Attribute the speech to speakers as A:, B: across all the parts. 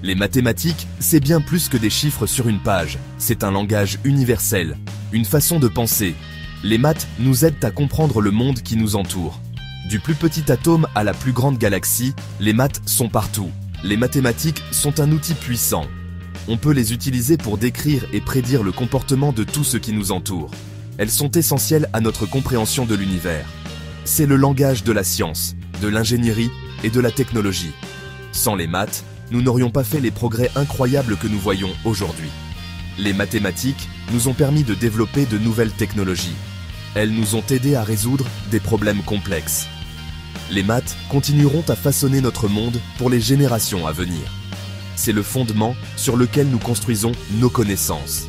A: Les mathématiques, c'est bien plus que des chiffres sur une page. C'est un langage universel, une façon de penser. Les maths nous aident à comprendre le monde qui nous entoure. Du plus petit atome à la plus grande galaxie, les maths sont partout. Les mathématiques sont un outil puissant. On peut les utiliser pour décrire et prédire le comportement de tout ce qui nous entoure. Elles sont essentielles à notre compréhension de l'univers. C'est le langage de la science, de l'ingénierie et de la technologie. Sans les maths, nous n'aurions pas fait les progrès incroyables que nous voyons aujourd'hui. Les mathématiques nous ont permis de développer de nouvelles technologies. Elles nous ont aidés à résoudre des problèmes complexes. Les maths continueront à façonner notre monde pour les générations à venir. C'est le fondement sur lequel nous construisons nos connaissances.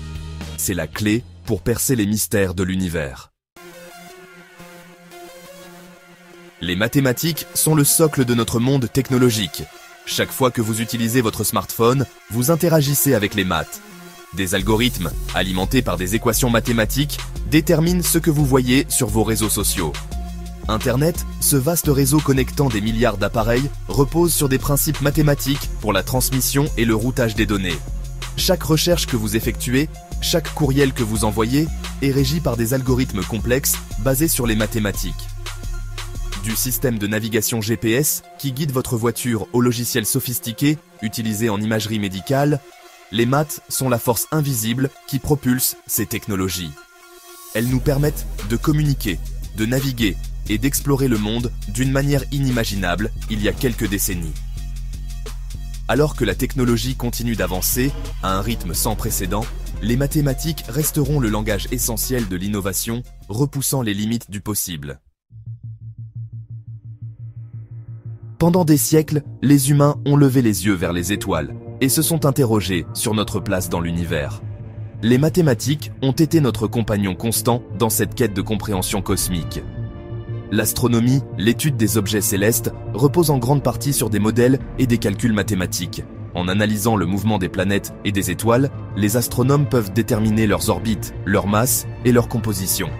A: C'est la clé pour percer les mystères de l'univers. Les mathématiques sont le socle de notre monde technologique. Chaque fois que vous utilisez votre smartphone, vous interagissez avec les maths. Des algorithmes, alimentés par des équations mathématiques, déterminent ce que vous voyez sur vos réseaux sociaux. Internet, ce vaste réseau connectant des milliards d'appareils, repose sur des principes mathématiques pour la transmission et le routage des données. Chaque recherche que vous effectuez, chaque courriel que vous envoyez, est régi par des algorithmes complexes basés sur les mathématiques. Du système de navigation GPS qui guide votre voiture aux logiciels sophistiqués utilisés en imagerie médicale, les maths sont la force invisible qui propulse ces technologies. Elles nous permettent de communiquer, de naviguer et d'explorer le monde d'une manière inimaginable il y a quelques décennies. Alors que la technologie continue d'avancer à un rythme sans précédent, les mathématiques resteront le langage essentiel de l'innovation, repoussant les limites du possible. Pendant des siècles, les humains ont levé les yeux vers les étoiles et se sont interrogés sur notre place dans l'univers. Les mathématiques ont été notre compagnon constant dans cette quête de compréhension cosmique. L'astronomie, l'étude des objets célestes, repose en grande partie sur des modèles et des calculs mathématiques. En analysant le mouvement des planètes et des étoiles, les astronomes peuvent déterminer leurs orbites, leur masse et leur composition.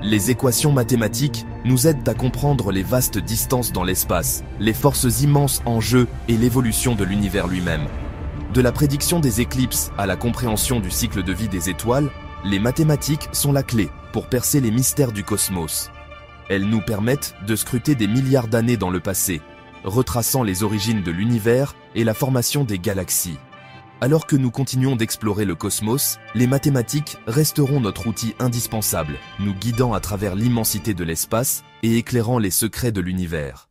A: Les équations mathématiques nous aident à comprendre les vastes distances dans l'espace, les forces immenses en jeu et l'évolution de l'univers lui-même. De la prédiction des éclipses à la compréhension du cycle de vie des étoiles, les mathématiques sont la clé pour percer les mystères du cosmos. Elles nous permettent de scruter des milliards d'années dans le passé, retraçant les origines de l'univers et la formation des galaxies. Alors que nous continuons d'explorer le cosmos, les mathématiques resteront notre outil indispensable, nous guidant à travers l'immensité de l'espace et éclairant les secrets de l'univers.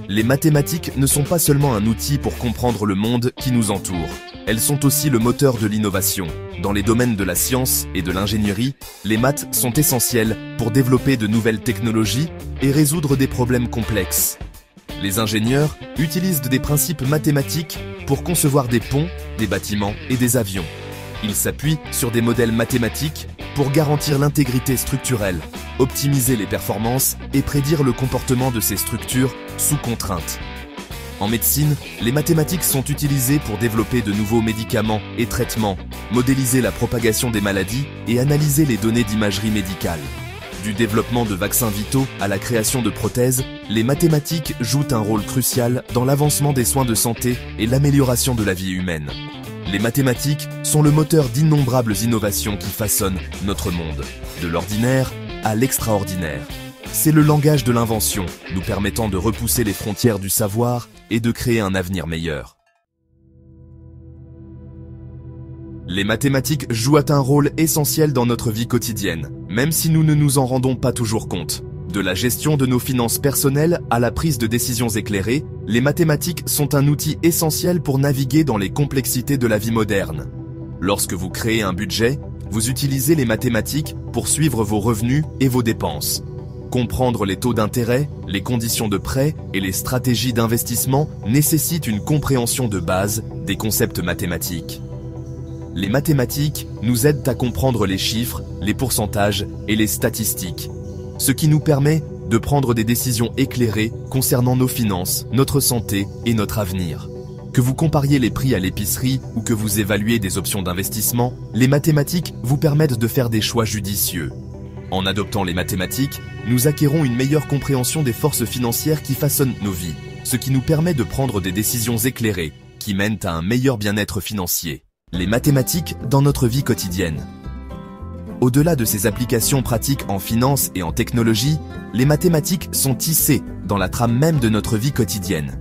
A: Les mathématiques ne sont pas seulement un outil pour comprendre le monde qui nous entoure. Elles sont aussi le moteur de l'innovation. Dans les domaines de la science et de l'ingénierie, les maths sont essentielles pour développer de nouvelles technologies et résoudre des problèmes complexes. Les ingénieurs utilisent des principes mathématiques pour concevoir des ponts, des bâtiments et des avions. Ils s'appuient sur des modèles mathématiques pour garantir l'intégrité structurelle, optimiser les performances et prédire le comportement de ces structures sous contrainte. En médecine, les mathématiques sont utilisées pour développer de nouveaux médicaments et traitements, modéliser la propagation des maladies et analyser les données d'imagerie médicale. Du développement de vaccins vitaux à la création de prothèses, les mathématiques jouent un rôle crucial dans l'avancement des soins de santé et l'amélioration de la vie humaine. Les mathématiques sont le moteur d'innombrables innovations qui façonnent notre monde, de l'ordinaire à l'extraordinaire. C'est le langage de l'invention, nous permettant de repousser les frontières du savoir et de créer un avenir meilleur. Les mathématiques jouent un rôle essentiel dans notre vie quotidienne, même si nous ne nous en rendons pas toujours compte. De la gestion de nos finances personnelles à la prise de décisions éclairées, les mathématiques sont un outil essentiel pour naviguer dans les complexités de la vie moderne. Lorsque vous créez un budget, vous utilisez les mathématiques pour suivre vos revenus et vos dépenses. Comprendre les taux d'intérêt, les conditions de prêt et les stratégies d'investissement nécessite une compréhension de base des concepts mathématiques. Les mathématiques nous aident à comprendre les chiffres, les pourcentages et les statistiques, ce qui nous permet de prendre des décisions éclairées concernant nos finances, notre santé et notre avenir. Que vous compariez les prix à l'épicerie ou que vous évaluez des options d'investissement, les mathématiques vous permettent de faire des choix judicieux. En adoptant les mathématiques, nous acquérons une meilleure compréhension des forces financières qui façonnent nos vies. ce qui nous permet de prendre des décisions éclairées qui mènent à un meilleur bien-être financier. Les mathématiques dans notre vie quotidienne. Au-delà de ces applications pratiques en finance et en technologie, les mathématiques sont tissées dans la trame même de notre vie quotidienne.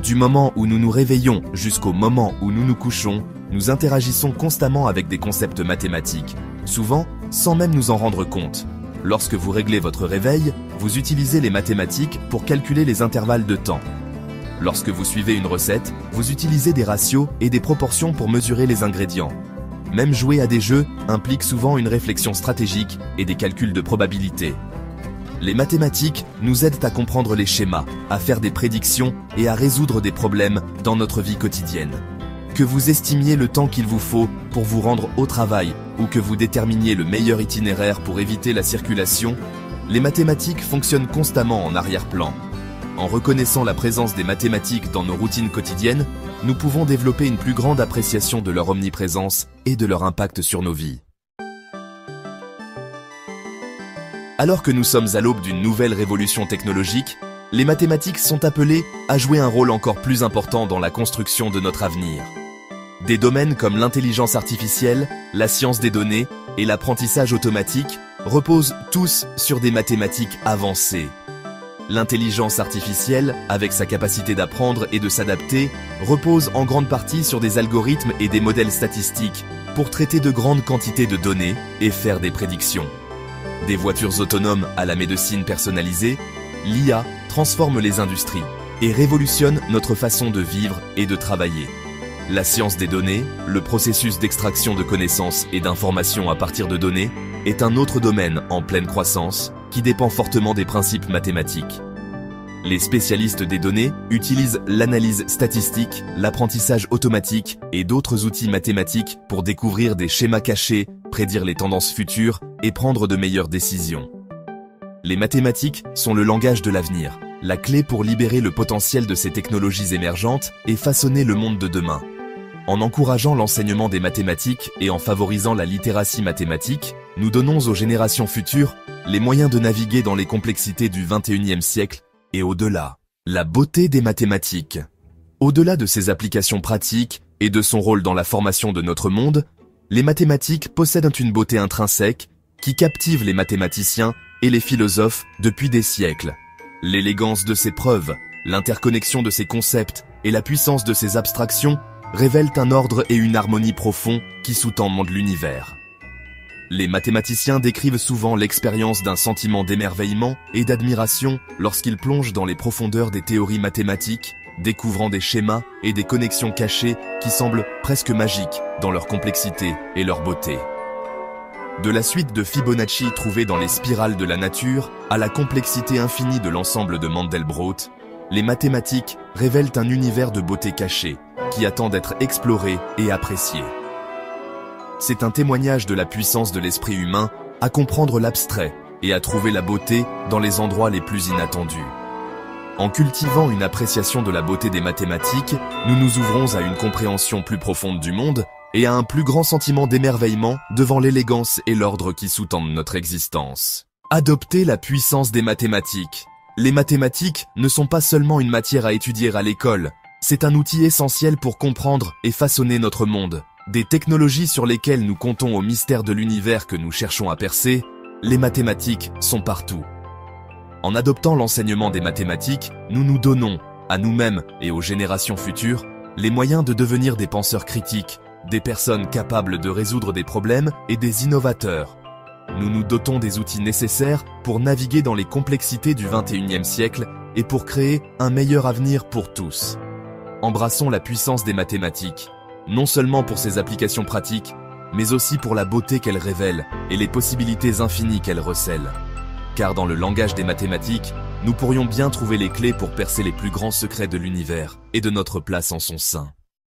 A: Du moment où nous nous réveillons jusqu'au moment où nous nous couchons, nous interagissons constamment avec des concepts mathématiques, souvent sans même nous en rendre compte. Lorsque vous réglez votre réveil, vous utilisez les mathématiques pour calculer les intervalles de temps. Lorsque vous suivez une recette, vous utilisez des ratios et des proportions pour mesurer les ingrédients. Même jouer à des jeux implique souvent une réflexion stratégique et des calculs de probabilité. Les mathématiques nous aident à comprendre les schémas, à faire des prédictions et à résoudre des problèmes dans notre vie quotidienne. Que vous estimiez le temps qu'il vous faut pour vous rendre au travail ou que vous déterminiez le meilleur itinéraire pour éviter la circulation, les mathématiques fonctionnent constamment en arrière-plan. En reconnaissant la présence des mathématiques dans nos routines quotidiennes, nous pouvons développer une plus grande appréciation de leur omniprésence et de leur impact sur nos vies. Alors que nous sommes à l'aube d'une nouvelle révolution technologique, les mathématiques sont appelées à jouer un rôle encore plus important dans la construction de notre avenir. Des domaines comme l'intelligence artificielle, la science des données et l'apprentissage automatique reposent tous sur des mathématiques avancées. L'intelligence artificielle, avec sa capacité d'apprendre et de s'adapter, repose en grande partie sur des algorithmes et des modèles statistiques pour traiter de grandes quantités de données et faire des prédictions. Des voitures autonomes à la médecine personnalisée, l'IA transforme les industries et révolutionne notre façon de vivre et de travailler. La science des données, le processus d'extraction de connaissances et d'informations à partir de données, est un autre domaine en pleine croissance qui dépend fortement des principes mathématiques. Les spécialistes des données utilisent l'analyse statistique, l'apprentissage automatique et d'autres outils mathématiques pour découvrir des schémas cachés, prédire les tendances futures et prendre de meilleures décisions. Les mathématiques sont le langage de l'avenir, la clé pour libérer le potentiel de ces technologies émergentes et façonner le monde de demain. En encourageant l'enseignement des mathématiques et en favorisant la littératie mathématique, nous donnons aux générations futures les moyens de naviguer dans les complexités du XXIe siècle et au-delà. La beauté des mathématiques. Au-delà de ses applications pratiques et de son rôle dans la formation de notre monde, les mathématiques possèdent une beauté intrinsèque qui captive les mathématiciens et les philosophes depuis des siècles. L'élégance de ses preuves, l'interconnexion de ses concepts et la puissance de ses abstractions révèlent un ordre et une harmonie profonds qui sous-tendent l'univers. Les mathématiciens décrivent souvent l'expérience d'un sentiment d'émerveillement et d'admiration lorsqu'ils plongent dans les profondeurs des théories mathématiques, découvrant des schémas et des connexions cachées qui semblent presque magiques dans leur complexité et leur beauté. De la suite de Fibonacci trouvée dans les spirales de la nature à la complexité infinie de l'ensemble de Mandelbrot, les mathématiques révèlent un univers de beauté cachée qui attend d'être exploré et apprécié. C'est un témoignage de la puissance de l'esprit humain à comprendre l'abstrait et à trouver la beauté dans les endroits les plus inattendus. En cultivant une appréciation de la beauté des mathématiques, nous nous ouvrons à une compréhension plus profonde du monde et à un plus grand sentiment d'émerveillement devant l'élégance et l'ordre qui sous-tendent notre existence. Adopter la puissance des mathématiques. Les mathématiques ne sont pas seulement une matière à étudier à l'école, c'est un outil essentiel pour comprendre et façonner notre monde. Des technologies sur lesquelles nous comptons au mystère de l'univers que nous cherchons à percer, les mathématiques sont partout. En adoptant l'enseignement des mathématiques, nous nous donnons, à nous-mêmes et aux générations futures, les moyens de devenir des penseurs critiques, des personnes capables de résoudre des problèmes et des innovateurs. Nous nous dotons des outils nécessaires pour naviguer dans les complexités du XXIe siècle et pour créer un meilleur avenir pour tous. Embrassons la puissance des mathématiques, non seulement pour ses applications pratiques, mais aussi pour la beauté qu'elles révèlent et les possibilités infinies qu'elles recèlent. Car dans le langage des mathématiques, nous pourrions bien trouver les clés pour percer les plus grands secrets de l'univers et de notre place en son sein.